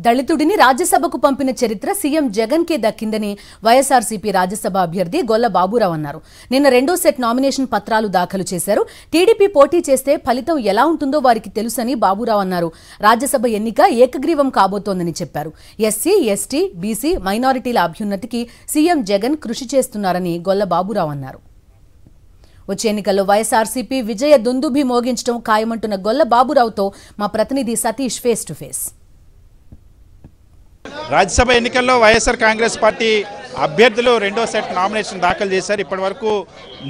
దళితుడిని రాజ్యసభకు పంపిన చరిత్ర సీఎం జగన్ కే దక్కిందని వైఎస్ఆర్సీపీ రాజ్యసభ అభ్యర్థి గొల్ల బాబురావు అన్నారు. నిన్న రెండో సెట్ నామినేషన్ పత్రాలు దాఖలు చేశారు. టీడీపీ పోటీ చేస్తే ఫలితం ఎలా ఉంటుందో వారికి తెలుసని బాబురావు అన్నారు. రాజ్యసభ ఎన్నిక ఏకగ్రీవం కాబోతోందని చెప్పారు. ఎస్సీ, ఎస్టీ, బీసీ, మైనారిటీల అభ్యున్నతికి సీఎం జగన్ కృషి చేస్తున్నారని గొల్ల బాబురావు అన్నారు. వచ్చే ఎన్నికల్లో వైఎస్ఆర్సీపీ విజయ దుందుభి మోగించడం ఖాయమంటున్న గొల్ల బాబురావుతో మా ప్రతినిధి Satish face to face. Rajya Sabha ఎన్నికల్లో వైఎస్ఆర్ కాంగ్రెస్ పార్టీ అభ్యర్థులు రెండో సెట్ నామినేషన్ దాఖలు చేశారు. ఇప్పటి వరకు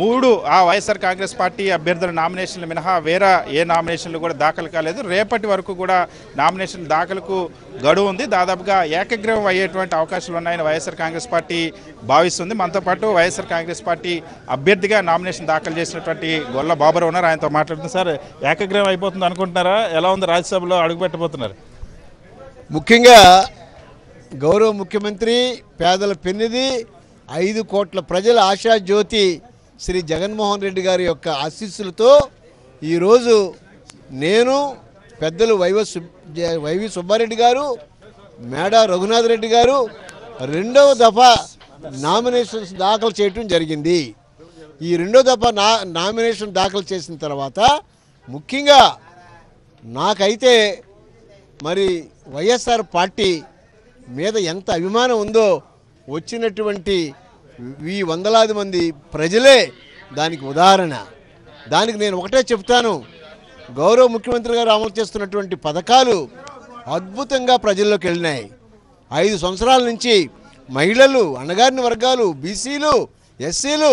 3 వైఎస్ఆర్ కాంగ్రెస్ పార్టీ అభ్యర్థుల నామినేషన్లు మినహా వేరే ఏ నామినేషన్లు కూడా దాఖలు కాలేదు. రేపటి వరకు కూడా నామినేషన్ దాఖలకు గడువు ఉంది. దాదాపుగా ఏకగ్రీవం అయ్యేటువంటి అవకాశాలు ఉన్నాయని వైఎస్ఆర్ కాంగ్రెస్ పార్టీ భావిస్తుంది. మనతో పాటు వైఎస్ఆర్ కాంగ్రెస్ పార్టీ అభ్యర్థిగా నామినేషన్ దాఖలు చేసినటువంటి గొల్ల బాబురావు ఉన్నారు. ఆయనతో మాట్లాడుతున్నారు. సార్, ఏకగ్రీవం అయిపోతుంది అనుకుంటున్నారా? ఎలా ఉంది రాజ్యసభలో అడుగుపెట్టబోతున్నారు? ముఖ్యంగా గౌరవ ముఖ్యమంత్రి, పేదల పెన్నిధి, 5 కోట్ల ప్రజల ఆశాజ్యోతి శ్రీ జగన్మోహన్ రెడ్డి గారి యొక్క ఆశీస్సులతో ఈరోజు నేను, పెద్దలు వైవి సుబ్బారెడ్డి గారు, మేడా రఘునాథ్ రెడ్డి గారు రెండవ దఫా నామినేషన్స్ దాఖలు చేయటం జరిగింది. ఈ రెండో దఫా నామినేషన్ దాఖలు చేసిన తర్వాత ముఖ్యంగా నాకైతే మరి వైఎస్ఆర్ పార్టీ మీద ఎంత అభిమానం ఉందో వచ్చినటువంటి ఈ వందలాది మంది ప్రజలే దానికి ఉదాహరణ. దానికి నేను ఒకటే చెప్తాను, గౌరవ ముఖ్యమంత్రి గారు అమలు చేస్తున్నటువంటి పథకాలు అద్భుతంగా ప్రజల్లోకి వెళ్ళినాయి. 5 సంవత్సరాల నుంచి మహిళలు, అణగారిన వర్గాలు, బీసీలు, ఎస్సీలు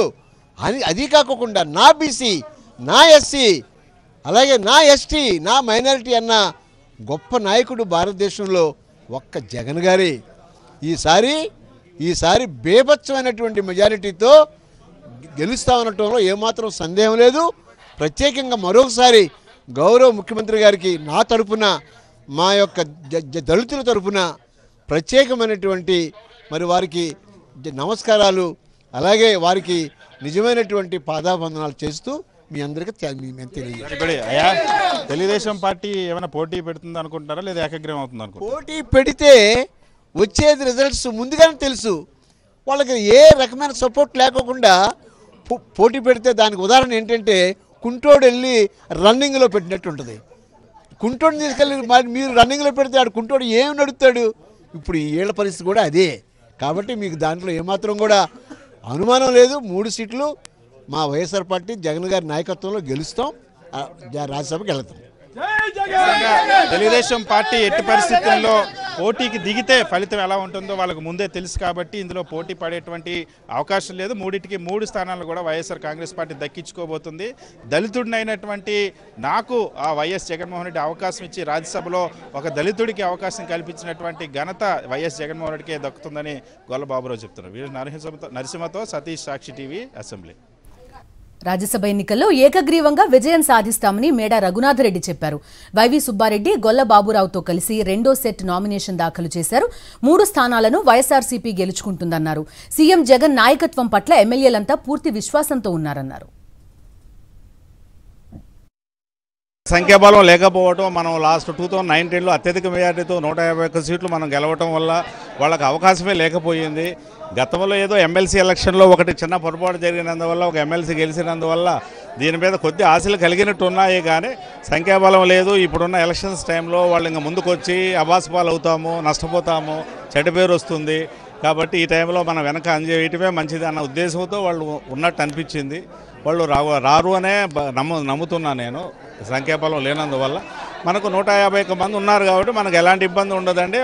అది కాకుండా నా బీసీ, నా ఎస్సీ, అలాగే నా ఎస్టీ, నా మైనారిటీ అన్న గొప్ప నాయకుడు భారతదేశంలో ఒక్క జగన్ గారే. ఈసారి బేభత్సమైనటువంటి మెజారిటీతో గెలుస్తామనటంలో ఏమాత్రం సందేహం లేదు. ప్రత్యేకంగా మరొకసారి గౌరవ ముఖ్యమంత్రి గారికి నా తరపున, మా యొక్క దళితుల తరపున ప్రత్యేకమైనటువంటి మరి వారికి నమస్కారాలు, అలాగే వారికి నిజమైనటువంటి పాదాబంధనాలు చేస్తూ మీ అందరికీ అయ్యా, తెలుగుదేశం పార్టీ ఏమైనా పోటీ పెడుతుంది అనుకుంటారా, లేదా ఏకగ్రీవం అవుతుంది అనుకుంటారా? పోటీ పెడితే వచ్చేది రిజల్ట్స్ ముందుగానే తెలుసు. వాళ్ళకి ఏ రకమైన సపోర్ట్ లేకోకుండా పోటీ పెడితే దానికి ఉదాహరణ ఏంటంటే, కుంటోడు వెళ్ళి రన్నింగ్లో పెట్టినట్టు ఉంటుంది. కుంటోడిని తీసుకెళ్ళి మీరు రన్నింగ్లో పెడితే ఆడు కుంటోడు ఏం నడుపుతాడు? ఇప్పుడు ఈ ఏళ్ల పరిస్థితి కూడా అదే. కాబట్టి మీకు దాంట్లో ఏమాత్రం కూడా అనుమానం లేదు. 3 సీట్లు మా వైఎస్ఆర్ పార్టీ జగన్ గారి నాయకత్వంలో గెలుస్తాం, రాజ్యసభకి వెళ్తాం. తెలుగుదేశం పార్టీ ఎట్టి పరిస్థితుల్లో పోటీకి దిగితే ఫలితం ఎలా ఉంటుందో వాళ్ళకు ముందే తెలుసు. కాబట్టి ఇందులో పోటీ పడేటువంటి అవకాశం లేదు. 3 స్థానాలను కూడా వైఎస్ఆర్ కాంగ్రెస్ పార్టీ దక్కించుకోబోతుంది. దళితుడినైనటువంటి నాకు వైఎస్ జగన్మోహన్ రెడ్డి అవకాశం ఇచ్చి రాజ్యసభలో ఒక దళితుడికి అవకాశం కల్పించినటువంటి ఘనత వైఎస్ జగన్మోహన్ రెడ్డికే దక్కుతుందని గొల్ల బాబురావు చెప్తున్నారు. నరసింహతో సతీష్, సాక్షి టీవీ, అసెంబ్లీ. రాజ్యసభ ఎన్నికల్లో ఏకగ్రీవంగా విజయం సాధిస్తామని మేడా రఘునాథ్ రెడ్డి చెప్పారు. వైవి సుబ్బారెడ్డి గొల్ల బాబురావుతో కలిసి రెండో సెట్ నామినేషన్ దాఖలు చేశారు. 3 స్థానాలను వైఎస్ఆర్సీపీ గెలుచుకుంటుందన్నారు. సీఎం జగన్ నాయకత్వం పట్ల ఎమ్మెల్యేలంతా పూర్తి విశ్వాసంతో ఉన్నారన్నారు. సంఖ్యాబలం లేకపోవడం, మనం లాస్ట్ 2019లో అత్యధిక మెజార్టీతో 151 సీట్లు మనం గెలవటం వల్ల వాళ్ళకి అవకాశమే లేకపోయింది. గతంలో ఏదో ఎమ్మెల్సీ ఎలక్షన్లో ఒకటి చిన్న పొరపాటు జరిగినందువల్ల, ఒక ఎమ్మెల్సీ గెలిచినందువల్ల దీని మీద కొద్ది ఆశలు కలిగినట్టు ఉన్నాయి. కానీ సంఖ్యాబలం లేదు. ఇప్పుడున్న ఎలక్షన్స్ టైంలో వాళ్ళు ఇంకా ముందుకు వచ్చి అబాస్పాలు అవుతాము, నష్టపోతాము, చెడ్డ పేరు వస్తుంది. కాబట్టి ఈ టైంలో మనం వెనక అంజేయటమే మంచిది అన్న ఉద్దేశంతో వాళ్ళు ఉన్నట్టు అనిపించింది. వాళ్ళు రారు అనే నమ్ముతున్నాను నేను. సంఖ్యాబలం లేనందువల్ల మనకు 151 మంది ఉన్నారు కాబట్టి మనకు ఎలాంటి ఇబ్బంది ఉండదండి.